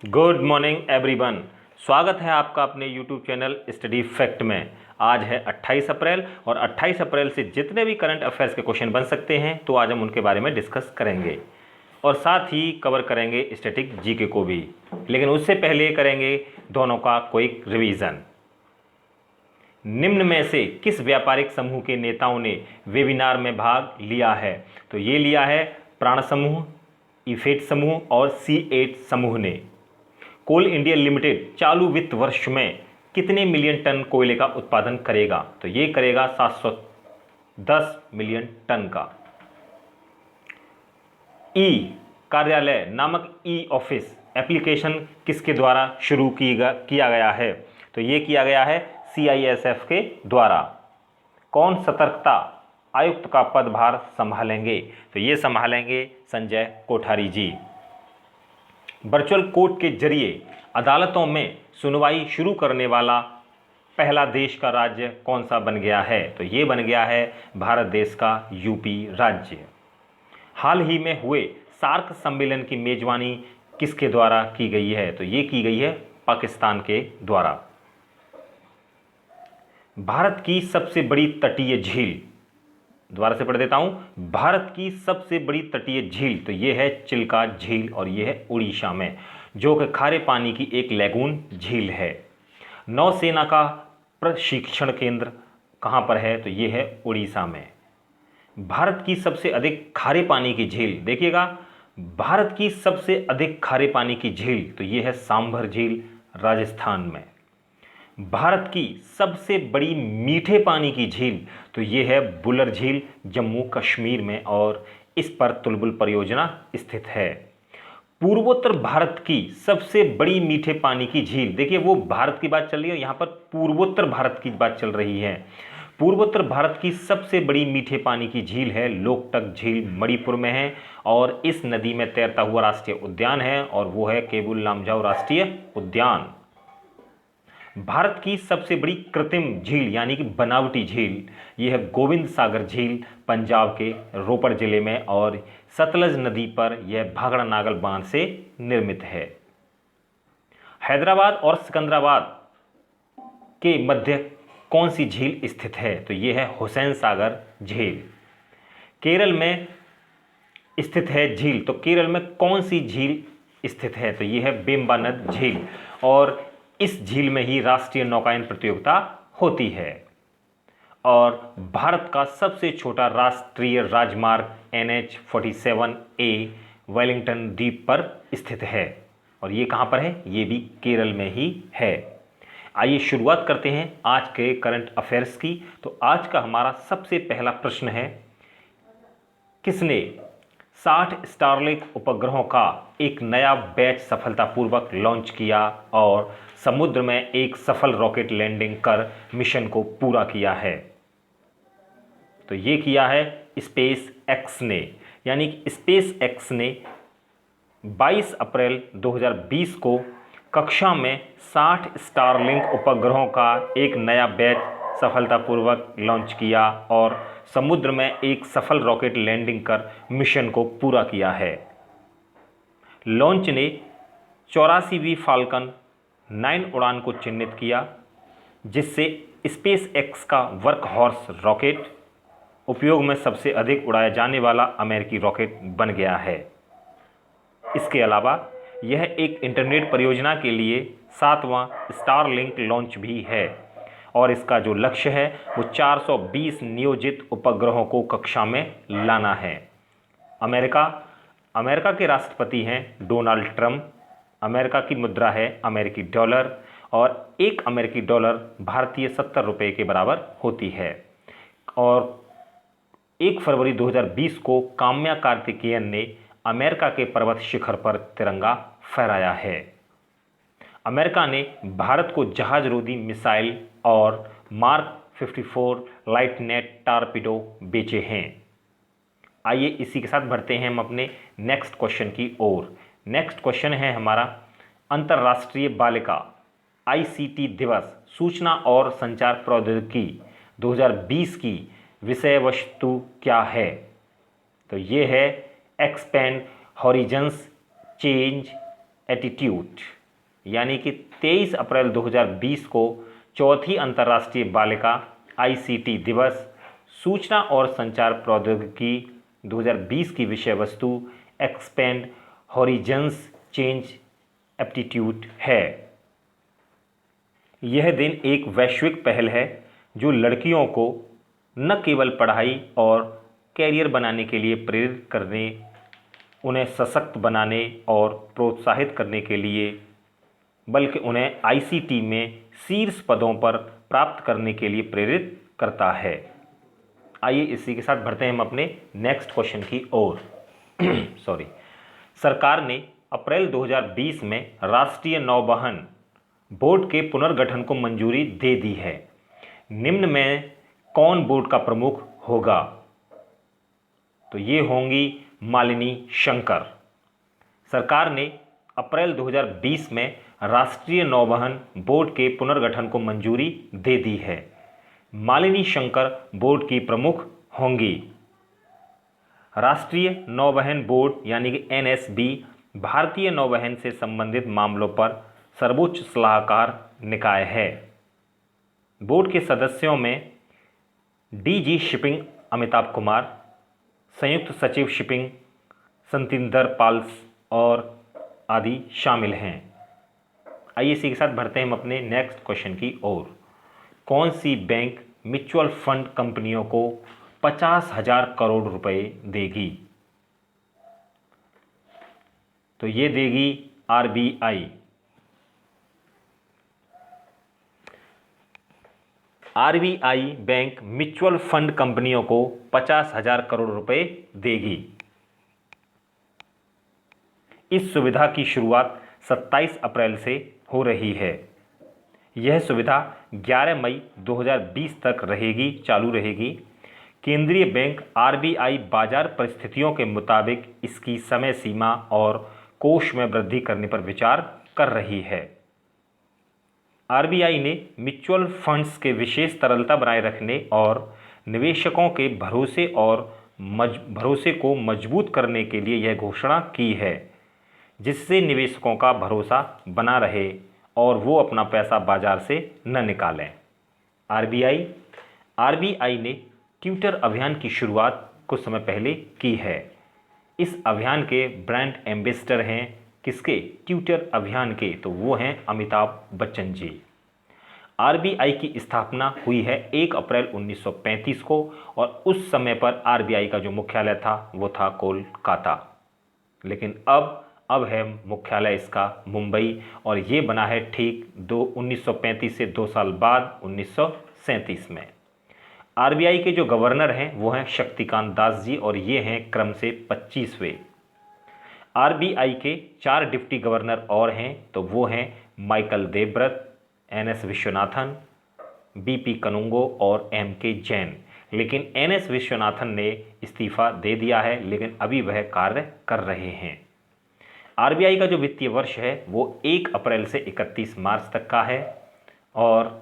Good morning everyone. स्वागत है आपका अपने यूट्यूब चैनल स्टडी फैक्ट में। आज है 28 अप्रैल और 28 अप्रैल से जितने भी करंट अफेयर्स के क्वेश्चन बन सकते हैं तो आज हम उनके बारे में डिस्कस करेंगे और साथ ही कवर करेंगे स्टैटिक जीके को भी। लेकिन उससे पहले करेंगे दोनों का क्विक रिवीजन। निम्न में से किस व्यापारिक समूह के नेताओं ने वेबिनार में भाग लिया है? तो ये लिया है प्राण समूह, इफेट समूह और C8 समूह ने। कोल इंडिया लिमिटेड चालू वित्त वर्ष में कितने मिलियन टन कोयले का उत्पादन करेगा? तो ये करेगा 710 मिलियन टन का। ई कार्यालय नामक ई ऑफिस एप्लीकेशन किसके द्वारा शुरू किया गया है? तो ये किया गया है CISF के द्वारा। कौन सतर्कता आयुक्त का पदभार संभालेंगे? तो ये संभालेंगे संजय कोठारी जी। वर्चुअल कोर्ट के जरिए अदालतों में सुनवाई शुरू करने वाला पहला देश का राज्य कौन सा बन गया है? तो ये बन गया है भारत देश का यूपी राज्य। हाल ही में हुए सार्क सम्मेलन की मेजबानी किसके द्वारा की गई है? तो ये की गई है पाकिस्तान के द्वारा। भारत की सबसे बड़ी तटीय झील, दोबारा से पढ़ देता हूं, भारत की सबसे बड़ी तटीय झील तो ये है चिल्का झील और ये है उड़ीसा में, जो कि खारे पानी की एक लैगून झील है। नौसेना का प्रशिक्षण केंद्र कहां पर है? तो ये है उड़ीसा में। भारत की सबसे अधिक खारे पानी की झील, देखिएगा, भारत की सबसे अधिक खारे पानी की झील तो ये है सांभर झील राजस्थान में। भारत की सबसे बड़ी मीठे पानी की झील तो ये है बुलर झील जम्मू कश्मीर में और इस पर तुलबुल परियोजना स्थित है। पूर्वोत्तर भारत की सबसे बड़ी मीठे पानी की झील, देखिए वो भारत की बात चल रही है, यहाँ पर पूर्वोत्तर भारत की बात चल रही है। पूर्वोत्तर भारत की सबसे बड़ी मीठे पानी की झील है लोकटक झील, मणिपुर में है और इस नदी में तैरता हुआ राष्ट्रीय उद्यान है और वो है केबुल लामजाओ राष्ट्रीय उद्यान। भारत की सबसे बड़ी कृत्रिम झील यानी कि बनावटी झील ये है गोविंद सागर झील पंजाब के रोपड़ जिले में और सतलज नदी पर यह भाखड़ा नागल बांध से निर्मित है। हैदराबाद और सिकंदराबाद के मध्य कौन सी झील स्थित है? तो ये है हुसैन सागर झील। केरल में स्थित है झील, तो केरल में कौन सी झील स्थित है? तो ये है वेम्बानद झील और इस झील में ही राष्ट्रीय नौकायन प्रतियोगिता होती है। और भारत का सबसे छोटा राष्ट्रीय राजमार्ग NH-47A वेलिंगटन द्वीप पर स्थित है और ये कहाँ पर है? ये भी केरल में ही है। आइए शुरुआत करते हैं आज के करंट अफेयर्स की। तो आज का हमारा सबसे पहला प्रश्न है, किसने 60 स्टारलिंक उपग्रहों का एक नया बैच सफलतापूर्वक लॉन्च किया और समुद्र में एक सफल रॉकेट लैंडिंग कर मिशन को पूरा किया है? तो ये किया है स्पेस एक्स ने, यानी कि स्पेस एक्स ने 22 अप्रैल 2020 को कक्षा में 60 स्टारलिंक उपग्रहों का एक नया बैच सफलतापूर्वक लॉन्च किया और समुद्र में एक सफल रॉकेट लैंडिंग कर मिशन को पूरा किया है। लॉन्च ने 84वीं फाल्कन 9 उड़ान को चिन्हित किया, जिससे स्पेस एक्स का वर्क हॉर्स रॉकेट उपयोग में सबसे अधिक उड़ाया जाने वाला अमेरिकी रॉकेट बन गया है। इसके अलावा यह एक इंटरनेट परियोजना के लिए 7वां स्टारलिंक लॉन्च भी है और इसका जो लक्ष्य है वो 420 नियोजित उपग्रहों को कक्षा में लाना है। अमेरिका के राष्ट्रपति हैं डोनाल्ड ट्रंप। अमेरिका की मुद्रा है अमेरिकी डॉलर और एक अमेरिकी डॉलर भारतीय 70 रुपये के बराबर होती है। और 1 फरवरी 2020 को काम्या कार्तिकेयन ने अमेरिका के पर्वत शिखर पर तिरंगा फहराया है। अमेरिका ने भारत को जहाज रोधी मिसाइल और मार्क 54 लाइटनेट टारपीडो बेचे हैं। आइए इसी के साथ बढ़ते हैं हम अपने नेक्स्ट क्वेश्चन की ओर। नेक्स्ट क्वेश्चन है हमारा, अंतर्राष्ट्रीय बालिका ICT दिवस सूचना और संचार प्रौद्योगिकी 2020 की विषय वस्तु क्या है? तो ये है एक्सपेंड हॉरिजन्स, चेंज, एटीट्यूड, यानी कि 23 अप्रैल 2020 को चौथी अंतर्राष्ट्रीय बालिका आईसीटी दिवस सूचना और संचार प्रौद्योगिकी 2020 की विषय वस्तु एक्सपेंड हॉरिजन्स चेंज एप्टीट्यूड है। यह दिन एक वैश्विक पहल है जो लड़कियों को न केवल पढ़ाई और कैरियर बनाने के लिए प्रेरित करने, उन्हें सशक्त बनाने और प्रोत्साहित करने के लिए, बल्कि उन्हें आईसीटी में शीर्ष पदों पर प्राप्त करने के लिए प्रेरित करता है। आइए इसी के साथ बढ़ते हैं हम अपने नेक्स्ट क्वेश्चन की ओर। सॉरी। सरकार ने अप्रैल 2020 में राष्ट्रीय नौवहन बोर्ड के पुनर्गठन को मंजूरी दे दी है। निम्न में कौन बोर्ड का प्रमुख होगा? तो ये होंगी मालिनी शंकर। सरकार ने अप्रैल 2020 में राष्ट्रीय नौवहन बोर्ड के पुनर्गठन को मंजूरी दे दी है। मालिनी शंकर बोर्ड की प्रमुख होंगी। राष्ट्रीय नौवहन बोर्ड यानी कि एनएसबी भारतीय नौवहन से संबंधित मामलों पर सर्वोच्च सलाहकार निकाय है। बोर्ड के सदस्यों में डीजी शिपिंग अमिताभ कुमार, संयुक्त सचिव शिपिंग सतिंदर पाल और आदि शामिल हैं। आइए इसी के साथ बढ़ते हैं हम अपने नेक्स्ट क्वेश्चन की ओर। कौन सी बैंक म्यूचुअल फंड कंपनियों को 50,000 करोड़ रुपए देगी? तो ये देगी RBI. RBI bank mutual fund कंपनियों को 50,000 करोड़ रुपए देगी। इस सुविधा की शुरुआत 27 अप्रैल से हो रही है। यह सुविधा 11 मई 2020 तक चालू रहेगी। केंद्रीय बैंक आरबीआई बाजार परिस्थितियों के मुताबिक इसकी समय सीमा और कोष में वृद्धि करने पर विचार कर रही है। आरबीआई ने म्यूचुअल फंड्स के विशेष तरलता बनाए रखने और निवेशकों के भरोसे को मजबूत करने के लिए यह घोषणा की है, जिससे निवेशकों का भरोसा बना रहे और वो अपना पैसा बाजार से न निकालें। आरबीआई ने ट्विटर अभियान की शुरुआत कुछ समय पहले की है। इस अभियान के ब्रांड एम्बेसडर हैं किसके? ट्विटर अभियान के, तो वो हैं अमिताभ बच्चन जी। आरबीआई की स्थापना हुई है 1 अप्रैल 1935 को और उस समय पर आरबीआई का जो मुख्यालय था वो था कोलकाता, लेकिन अब है मुख्यालय इसका मुंबई और ये बना है ठीक 1935 से 2 साल बाद 1937 में। आरबीआई के जो गवर्नर हैं वो हैं शक्तिकांत दास जी और ये हैं क्रम से 25वें। आरबीआई के 4 डिप्टी गवर्नर और हैं, तो वो हैं Michael Debabrata, N S Vishwanathan, B P Kanungo और एमके जैन। लेकिन एनएस विश्वनाथन ने इस्तीफा दे दिया है, लेकिन अभी वह कार्य कर रहे हैं। आरबीआई का जो वित्तीय वर्ष है वो 1 अप्रैल से 31 मार्च तक का है और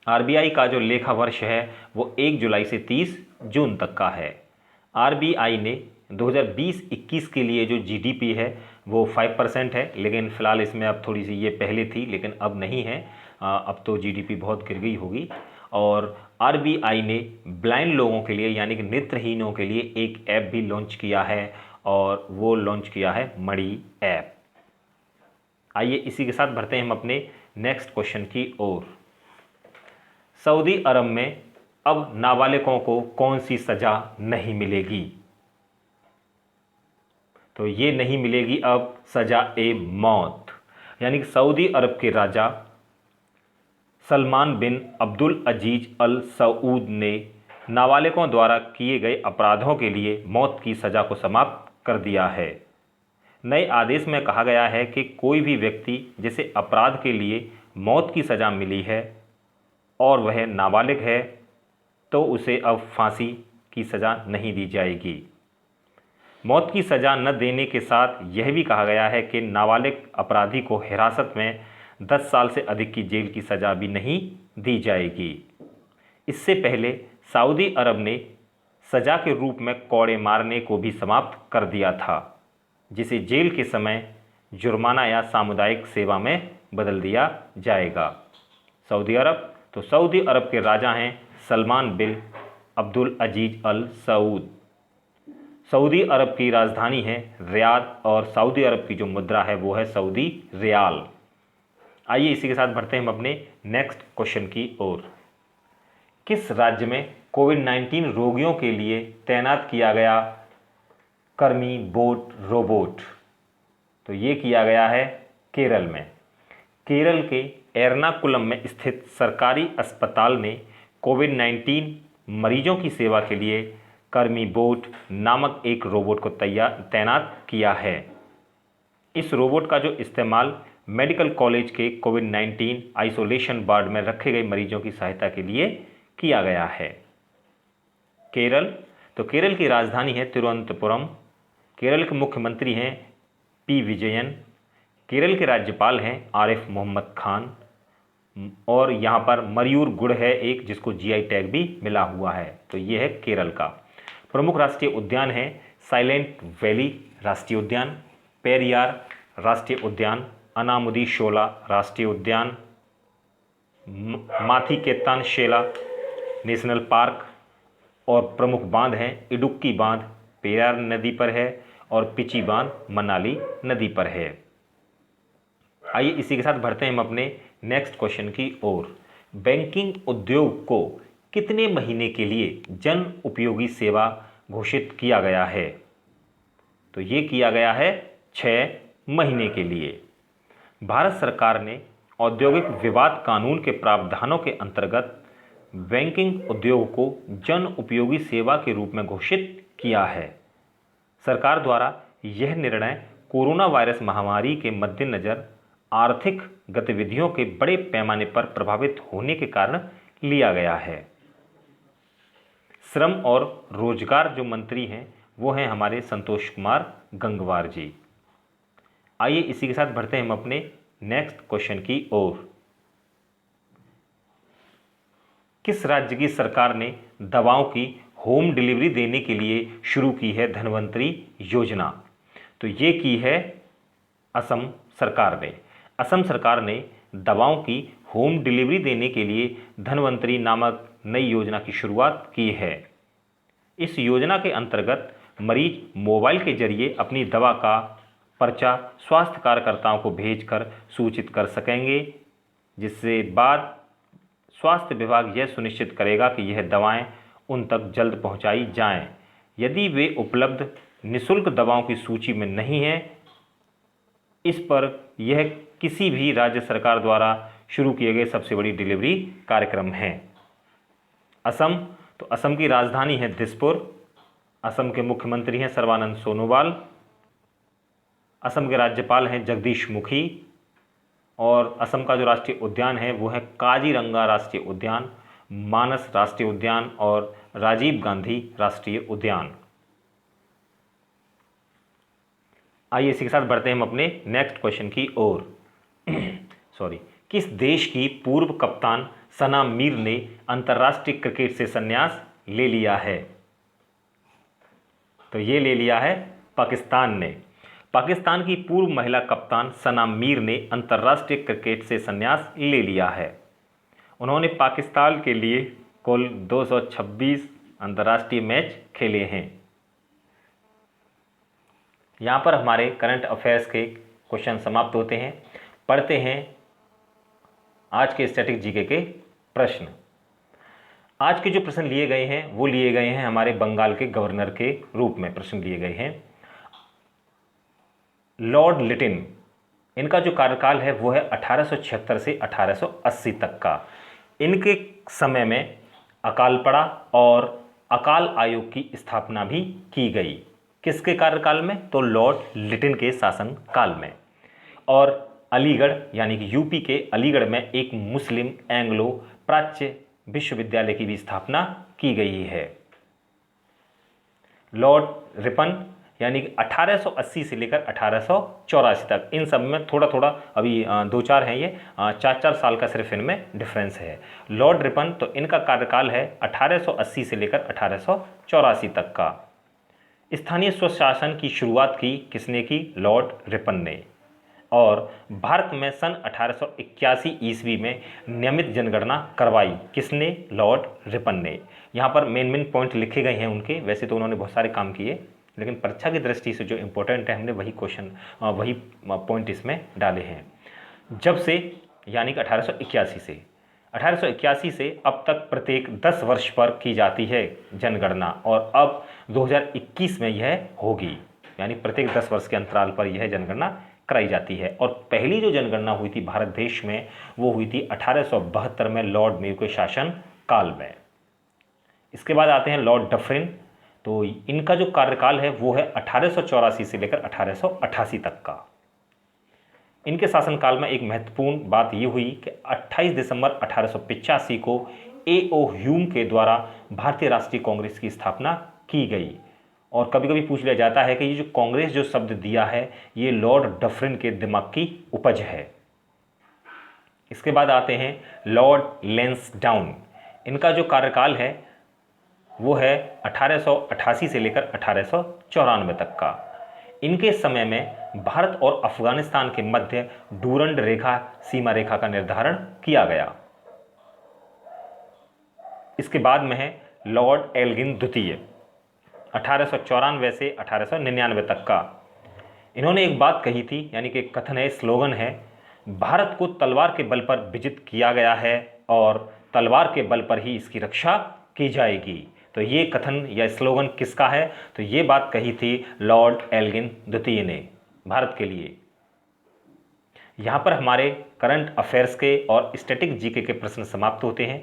आरबीआई का जो लेखा वर्ष है वो 1 जुलाई से 30 जून तक का है। आरबीआई ने 2020-21 के लिए जो जीडीपी है वो 5% है, लेकिन फ़िलहाल इसमें अब थोड़ी सी ये पहले थी लेकिन अब नहीं है, अब तो जीडीपी बहुत गिर गई होगी। और आरबीआई ने ब्लाइंड लोगों के लिए यानी कि नेत्रहीनों के लिए एक ऐप भी लॉन्च किया है और वो लॉन्च किया है मणि ऐप। आइए इसी के साथ बढ़ते हैं हम अपने नेक्स्ट क्वेश्चन की ओर। सऊदी अरब में अब नाबालिगों को कौन सी सज़ा नहीं मिलेगी? तो ये नहीं मिलेगी अब सज़ा-ए मौत, यानी कि सऊदी अरब के राजा सलमान बिन अब्दुल अजीज अल सऊद ने नाबालिगों द्वारा किए गए अपराधों के लिए मौत की सज़ा को समाप्त कर दिया है। नए आदेश में कहा गया है कि कोई भी व्यक्ति जिसे अपराध के लिए मौत की सज़ा मिली है और वह नाबालिग है तो उसे अब फांसी की सज़ा नहीं दी जाएगी। मौत की सज़ा न देने के साथ यह भी कहा गया है कि नाबालिग अपराधी को हिरासत में 10 साल से अधिक की जेल की सज़ा भी नहीं दी जाएगी। इससे पहले सऊदी अरब ने सज़ा के रूप में कोड़े मारने को भी समाप्त कर दिया था, जिसे जेल के समय जुर्माना या सामुदायिक सेवा में बदल दिया जाएगा? सऊदी अरब, तो सऊदी अरब के राजा हैं सलमान बिन अब्दुल अजीज अल सऊद। सऊदी अरब की राजधानी है रियाद और सऊदी अरब की जो मुद्रा है वो है सऊदी रियाल। आइए इसी के साथ बढ़ते हैं हम अपने नेक्स्ट क्वेश्चन की ओर। किस राज्य में कोविड-19 रोगियों के लिए तैनात किया गया कर्मी बोट रोबोट? तो ये किया गया है केरल में। केरल के एर्नाकुलम में स्थित सरकारी अस्पताल ने कोविड-19 मरीजों की सेवा के लिए कर्मी बोट नामक एक रोबोट को तैनात किया है। इस रोबोट का जो इस्तेमाल मेडिकल कॉलेज के कोविड-19 आइसोलेशन वार्ड में रखे गए मरीजों की सहायता के लिए किया गया है। केरल, तो केरल की राजधानी है तिरुवनंतपुरम। केरल के मुख्यमंत्री हैं पी विजयन। केरल के राज्यपाल हैं आरिफ मोहम्मद खान। और यहाँ पर मयूर गुड़ है एक, जिसको जीआई टैग भी मिला हुआ है। तो ये है केरल का। प्रमुख राष्ट्रीय उद्यान है साइलेंट वैली राष्ट्रीय उद्यान, पेरियार राष्ट्रीय उद्यान, अनामुदी शोला राष्ट्रीय उद्यान, माथीकेतन शेला नेशनल पार्क। और प्रमुख बांध हैं इडुक्की बांध पेरियार नदी पर है और पिची बांध मनाली नदी पर है। आइए इसी के साथ बढ़ते हैं हम अपने नेक्स्ट क्वेश्चन की ओर। बैंकिंग उद्योग को कितने महीने के लिए जन उपयोगी सेवा घोषित किया गया है? तो ये किया गया है 6 महीने के लिए। भारत सरकार ने औद्योगिक विवाद कानून के प्रावधानों के अंतर्गत बैंकिंग उद्योग को जन उपयोगी सेवा के रूप में घोषित किया है। सरकार द्वारा यह निर्णय कोरोना वायरस महामारी के मद्देनज़र आर्थिक गतिविधियों के बड़े पैमाने पर प्रभावित होने के कारण लिया गया है। श्रम और रोजगार जो मंत्री हैं वो हैं हमारे संतोष कुमार गंगवार जी। आइए इसी के साथ बढ़ते हैं हम अपने नेक्स्ट क्वेश्चन की ओर। किस राज्य की सरकार ने दवाओं की होम डिलीवरी देने के लिए शुरू की है धन्वंतरी योजना? तो ये की है असम सरकार ने। असम सरकार ने दवाओं की होम डिलीवरी देने के लिए धन्वंतरी नामक नई योजना की शुरुआत की है। इस योजना के अंतर्गत मरीज मोबाइल के जरिए अपनी दवा का पर्चा स्वास्थ्य कार्यकर्ताओं को भेजकर सूचित कर सकेंगे, जिससे बाद स्वास्थ्य विभाग यह सुनिश्चित करेगा कि यह दवाएं उन तक जल्द पहुंचाई जाएं। यदि वे उपलब्ध निःशुल्क दवाओं की सूची में नहीं हैं, इस पर यह किसी भी राज्य सरकार द्वारा शुरू किए गए सबसे बड़ी डिलीवरी कार्यक्रम है। असम, तो असम की राजधानी है दिसपुर। असम के मुख्यमंत्री हैं सर्बानंद सोनोवाल। असम के राज्यपाल हैं जगदीश मुखी। और असम का जो राष्ट्रीय उद्यान है वो है काजीरंगा राष्ट्रीय उद्यान, मानस राष्ट्रीय उद्यान और राजीव गांधी राष्ट्रीय उद्यान। आइए इसी के साथ बढ़ते हैं हम अपने नेक्स्ट क्वेश्चन की ओर। किस देश की पूर्व कप्तान सना मीर ने अंतर्राष्ट्रीय क्रिकेट से संन्यास ले लिया है? तो ये ले लिया है पाकिस्तान ने। पाकिस्तान की पूर्व महिला कप्तान सना मीर ने अंतर्राष्ट्रीय क्रिकेट से संन्यास ले लिया है। उन्होंने पाकिस्तान के लिए कुल 226 अंतर्राष्ट्रीय मैच खेले हैं। यहाँ पर हमारे करंट अफेयर्स के क्वेश्चन समाप्त होते हैं। पढ़ते हैं आज के स्टैटिक जीके के प्रश्न। आज के जो प्रश्न लिए गए हैं वो लिए गए हैं हमारे बंगाल के गवर्नर के रूप में प्रश्न लिए गए हैं। लॉर्ड लिटिन, इनका जो कार्यकाल है वो है 1876 से 1880 तक का। इनके समय में अकाल पड़ा और अकाल आयोग की स्थापना भी की गई। किसके कार्यकाल में? तो लॉर्ड लिटिन के शासन काल में। और अलीगढ़ यानी कि यूपी के अलीगढ़ में एक मुस्लिम एंग्लो प्राच्य विश्वविद्यालय की भी स्थापना की गई है। लॉर्ड रिपन यानी कि 1880 से लेकर 1884 तक, इन सब में थोड़ा थोड़ा अभी 2-4 हैं, ये 4-4 साल का सिर्फ इनमें डिफरेंस है। लॉर्ड रिपन, तो इनका कार्यकाल है 1880 से लेकर 1884 तक का। स्थानीय स्वशासन की शुरुआत की किसने की? लॉर्ड रिपन ने। और भारत में सन 1881 ईस्वी में नियमित जनगणना करवाई। किसने? लॉर्ड रिपन ने। यहाँ पर मेन पॉइंट लिखे गए हैं उनके, वैसे तो उन्होंने बहुत सारे काम किए, लेकिन परीक्षा की दृष्टि से जो इम्पोर्टेंट है हमने वही पॉइंट इसमें डाले हैं। जब से, यानी कि 1881 से अब तक प्रत्येक 10 वर्ष पर की जाती है जनगणना, और अब 2021 में यह होगी, यानी प्रत्येक 10 वर्ष के अंतराल पर यह जनगणना कराई जाती है। और पहली जो जनगणना हुई थी भारत देश में वो हुई थी 1872 में लॉर्ड मेयो के शासन काल में। इसके बाद आते हैं लॉर्ड डफरिन। तो इनका जो कार्यकाल है वो है 1884 से लेकर 1888 तक का। इनके शासनकाल में एक महत्वपूर्ण बात ये हुई कि 28 दिसंबर 1885 को A.O. ह्यूम के द्वारा भारतीय राष्ट्रीय कांग्रेस की स्थापना की गई। और कभी कभी पूछ लिया जाता है कि ये जो कांग्रेस जो शब्द दिया है ये लॉर्ड डफरिन के दिमाग की उपज है। इसके बाद आते हैं लॉर्ड लैंसडाउन। इनका जो कार्यकाल है वो है 1888 से लेकर 1894 तक का। इनके समय में भारत और अफगानिस्तान के मध्य डूरंड रेखा, सीमा रेखा का निर्धारण किया गया। इसके बाद में है लॉर्ड एल्गिन द्वितीय, 1894 से 1899 तक का। इन्होंने एक बात कही थी, यानी कि कथन है, स्लोगन है, भारत को तलवार के बल पर विजित किया गया है और तलवार के बल पर ही इसकी रक्षा की जाएगी। तो ये कथन या स्लोगन किसका है? तो ये बात कही थी लॉर्ड एल्गिन द्वितीय ने भारत के लिए। यहाँ पर हमारे करंट अफेयर्स के और स्टैटिक जीके के प्रश्न समाप्त होते हैं।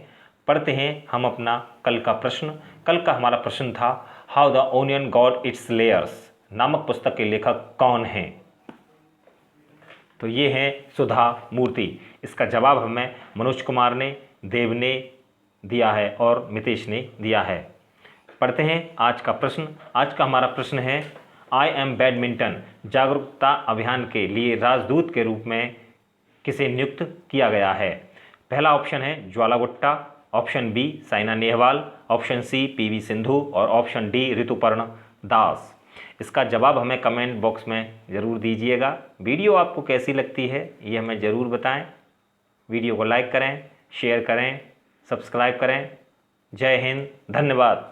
पढ़ते हैं हम अपना कल का प्रश्न। कल का हमारा प्रश्न था how the onion got its layers नामक पुस्तक के लेखक कौन हैं? तो ये हैं सुधा मूर्ति। इसका जवाब हमें मनोज कुमार ने, देव ने दिया है और मितेश ने दिया है। पढ़ते हैं आज का प्रश्न। आज का हमारा प्रश्न है आई एम बैडमिंटन जागरूकता अभियान के लिए राजदूत के रूप में किसे नियुक्त किया गया है? पहला ऑप्शन है Jwala Gutta, option B Saina Nehwal, option C PV Sindhu और ऑप्शन डी ऋतुपर्णा दास। इसका जवाब हमें कमेंट बॉक्स में ज़रूर दीजिएगा। वीडियो आपको कैसी लगती है ये हमें ज़रूर बताएं। वीडियो को लाइक करें, शेयर करें, सब्सक्राइब करें। जय हिंद, धन्यवाद।